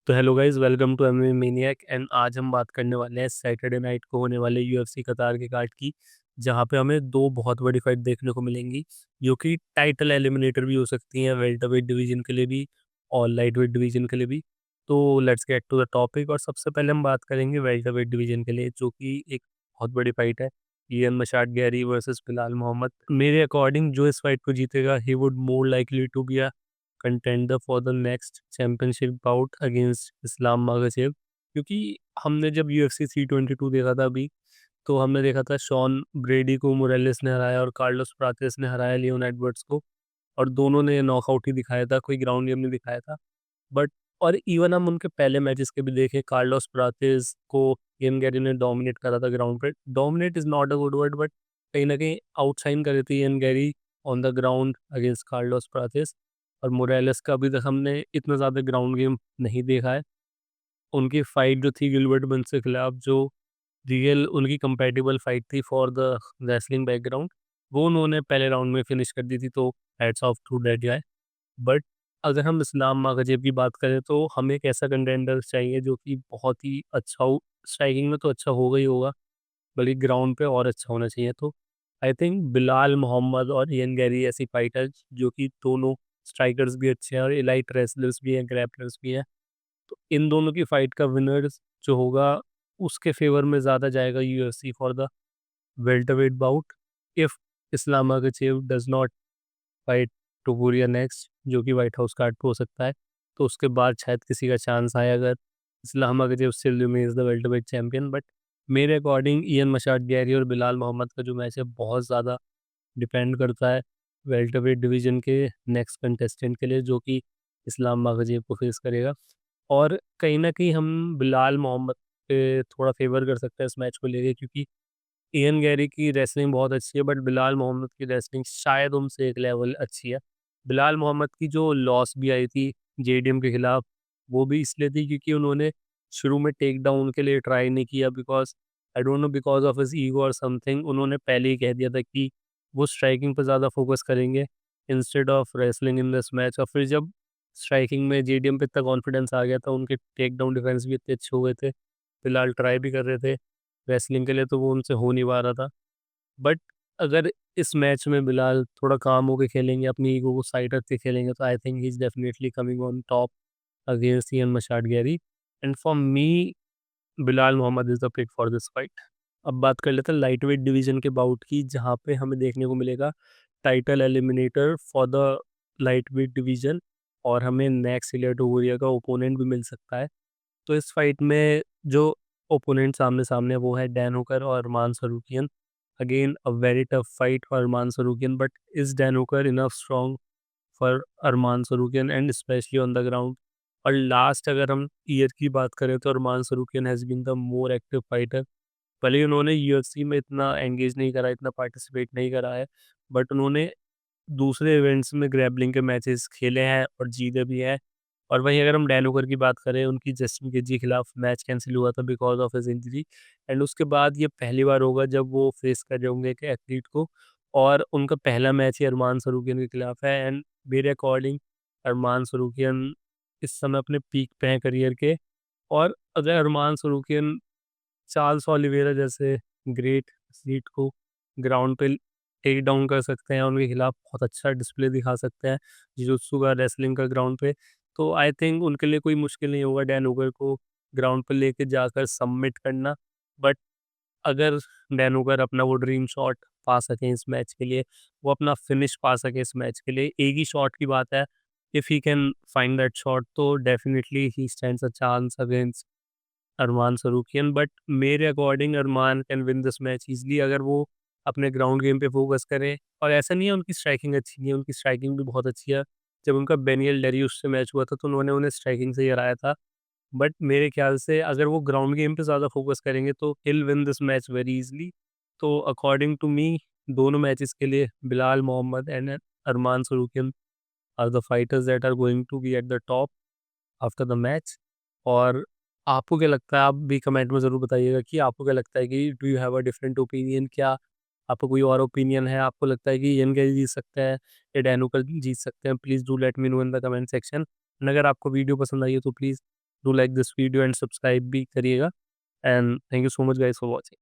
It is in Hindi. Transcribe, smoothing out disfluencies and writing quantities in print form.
तो hello guys, welcome to MMA maniac. And आज हम बात करने वाले हैं सैटरडे नाइट को होने वाले यूएफसी कतार के कार्ड की, जहां पे हमें दो बहुत बड़ी फाइट देखने को मिलेंगी, जो कि टाइटल एलिमिनेटर भी हो सकती हैं, वेल्टरवेट डिवीजन के लिए भी और लाइट वेट डिवीजन के लिए भी। तो let's get to the topic. और सबसे पहले हम बात करेंगे वेल्टरवेट डिवीजन के लिए, जो कि एक बहुत बड़ी फाइट है। Ian Machado Garry versus Bilal Muhammad. मेरे अकॉर्डिंग जो इस फाइट को जीतेगा, he would more likely to be contender for the next championship bout against Islam Makhachev. क्योंकि हमने जब UFC 322 देखा था अभी, तो हमने देखा था शॉन ब्रेडी को मोरेलिस ने हराया और कार्लोस प्रातिस ने हराया लियोन एडवर्ड्स को, और दोनों ने नॉकआउट ही दिखाया था, कोई ग्राउंड गेम नहीं दिखाया था। बट और इवन हम उनके पहले मैचेस के भी देखें, कार्लोस प्रातिस को इयन गैरी ने डोमिनेट करा था ग्राउंड पे। Dominate is not a good word, but कहीं ना कहीं आउटशाइन कर रही थी Ian Garry on the ground against Carlos Prates. और मोरेलिस का अभी तक हमने इतना ज़्यादा ग्राउंड गेम नहीं देखा है। उनकी फाइट जो थी गिलबर्ट बर्न्स के खिलाफ, जो रियल उनकी कंपैटिबल फाइट थी फॉर द रेसलिंग बैकग्राउंड, वो उन्होंने पहले राउंड में फिनिश कर दी थी। तो hats off to that guy. But अगर हम इस्लाम मागाजेव की बात करें, तो हमें एक ऐसा कंटेंडर चाहिए जो कि बहुत ही अच्छा हो। स्ट्राइकिंग में तो अच्छा होगा ही होगा, बल्कि ग्राउंड पे और अच्छा होना चाहिए। तो आई थिंक बिलाल मोहम्मद और इयन गैरी ऐसी फाइटर्स, जो कि दोनों स्ट्राइकर्स भी अच्छे हैं और एलाइट रेसलर्स भी हैं, ग्रैपलर्स भी हैं। तो इन दोनों की फाइट का विनर जो होगा, उसके फेवर में ज़्यादा जाएगा UFC for the welterweight bout. If Islam Makhachev does not fight Topuria next, जो कि व्हाइट हाउस कार्ड पे हो सकता है, तो उसके बाद शायद किसी का चांस आए, अगर Islam Makhachev still remains the welterweight champion. But मेरे अकॉर्डिंग इयन मशाट गैरी और बिलाल मोहम्मद का जो मैच है, बहुत ज़्यादा डिपेंड करता है वेल्टरवेट डिवीजन के नेक्स्ट कंटेस्टेंट के लिए, जो कि इस्लाम मागाजेव को फेस करेगा। और कहीं ना कहीं हम बिलाल मोहम्मद पे थोड़ा फेवर कर सकते हैं इस मैच को लेके, क्योंकि इयन गैरी की रेसलिंग बहुत अच्छी है, बट बिलाल मोहम्मद की रेसलिंग शायद उनसे एक लेवल अच्छी है। बिलाल मोहम्मद की जो लॉस भी आई थी JDM के खिलाफ, वो भी इसलिए थी क्योंकि उन्होंने शुरू में टेक डाउन के लिए ट्राई नहीं किया, because I don't know, because of his ego और समथिंग। उन्होंने पहले ही कह दिया था कि वो स्ट्राइकिंग पर ज़्यादा फोकस करेंगे instead of wrestling in this match. और फिर जब स्ट्राइकिंग में JDM पे इतना कॉन्फिडेंस आ गया था, उनके टेक डाउन डिफेंस भी इतने अच्छे हो गए थे, फिलहाल ट्राई भी कर रहे थे रेसलिंग के लिए, तो वो उनसे हो नहीं पा रहा था। बट अगर इस मैच में बिलाल थोड़ा काम होके खेलेंगे, अपनी ईगो को साइड रख के खेलेंगे, तो I think he is definitely coming on top against Ian Machado Garry. And for me, Belal Muhammad is the pick for this fight. अब बात कर लेते हैं लाइट वेट डिवीजन के बाउट की, जहाँ पे हमें देखने को मिलेगा title eliminator for the lightweight division, और हमें नेक्स्ट इलिया टोपुरिया का ओपोनेंट भी मिल सकता है। तो इस फाइट में जो ओपोनेंट सामने सामने है, वो है डैन हुकर और Arman Tsarukyan. Again a very tough fight for Arman Tsarukyan, but is Dan Hooker enough strong for Arman Tsarukyan, and specially on the ground. और लास्ट अगर हम ईयर की बात करें, तो Arman Tsarukyan has been the more active fighter. भले ही उन्होंने UFC में इतना एंगेज नहीं करा, इतना पार्टिसिपेट नहीं करा है, बट उन्होंने दूसरे इवेंट्स में ग्रैपलिंग के मैचेस खेले हैं और जीते भी हैं। और वहीं अगर हम डैन हुकर की बात करें, उनकी जस्टिन गेजी के खिलाफ मैच कैंसिल हुआ था because of his injury, and उसके बाद ये पहली बार होगा जब वो फेस कर रहे होंगे एक एथलीट को, और उनका पहला मैच ही अरमान सरूकियन के खिलाफ है। एंड मेरे अकॉर्डिंग अरमान सरूकियन इस समय अपने पीक पे हैं करियर के। और अगर अरमान सरूकियन चार्ल्स ओलिवेरा जैसे ग्रेट एथलीट को ग्राउंड पे टेक डाउन कर सकते हैं, उनके खिलाफ बहुत अच्छा डिस्प्ले दिखा सकते हैं जिजुत्सु का, रेसलिंग का ग्राउंड पे, तो आई थिंक उनके लिए कोई मुश्किल नहीं होगा डैन हुगर को ग्राउंड पे लेके जाकर सबमिट करना। बट अगर डैन हुगर अपना वो ड्रीम शॉट पा सकें इस मैच के लिए, वो अपना फिनिश पा सके इस मैच के लिए, एक ही शॉट की बात है, if he can find that shot, तो definitely he stands a chance against Arman Tsarukyan. But मेरे according Arman can win this match easily, अगर वो अपने ग्राउंड गेम पे फ़ोकस करें। और ऐसा नहीं है उनकी स्ट्राइकिंग अच्छी नहीं है, उनकी स्ट्राइकिंग भी बहुत अच्छी है। जब उनका बेनियल डेरियुस से मैच हुआ था, तो उन्होंने उन्हें स्ट्राइकिंग से ही हराया था। बट मेरे ख्याल से अगर वो ग्राउंड गेम पे ज़्यादा फ़ोकस करेंगे, तो he will win this match very easily. तो अकॉर्डिंग टू मी, दोनों मैचेस के लिए Belal Muhammad and Arman Tsarukyan are the fighters that are going to be at the top after the match. और आपको क्या लगता है? आप भी कमेंट में ज़रूर बताइएगा कि आपको क्या लगता है, कि do you have a different opinion? क्या आपका कोई और ओपिनियन है? आपको लगता है कि इयन गैरी जीत सकता है या डैन हुकर जीत सकते हैं? Please do let me know in the comment section. And अगर आपको वीडियो पसंद आई है, तो please do like this video and subscribe भी करिएगा। And thank you so much guys for watching.